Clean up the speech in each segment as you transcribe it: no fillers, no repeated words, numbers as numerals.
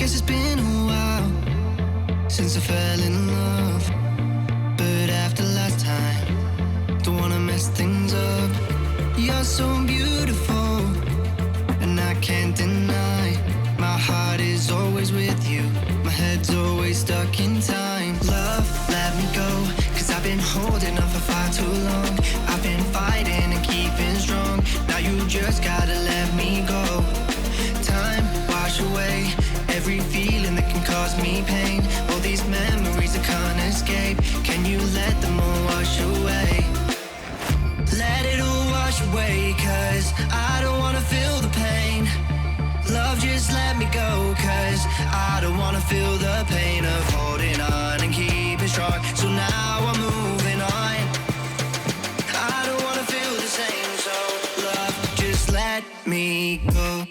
Guess it's been a while since I fell in love, but after last time, don't wanna mess things up. You're so beautiful, and I can't deny. My heart is always with you, my head's always stuck in time. Love, let me go, cause I've been holding on for far too long. I've been fighting and keeping strong, now you just gotta let me go. Time, wash away every feeling that can cause me pain. All these memories I can't escape, can you let them all wash away? Let it all wash away, cause I don't wanna feel the pain. Love, just let me go, cause I don't wanna feel the pain of holding on and keeping strong. So now I'm moving on, I don't wanna feel the same. So love, just let me go.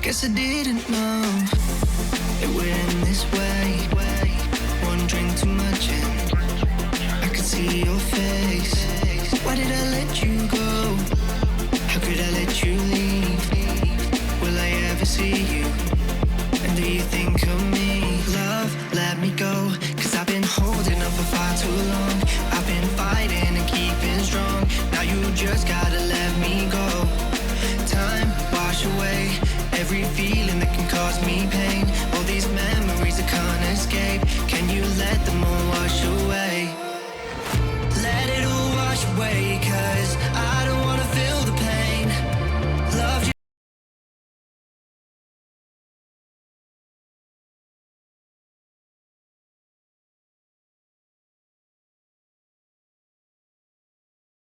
Guess I didn't know it went this way.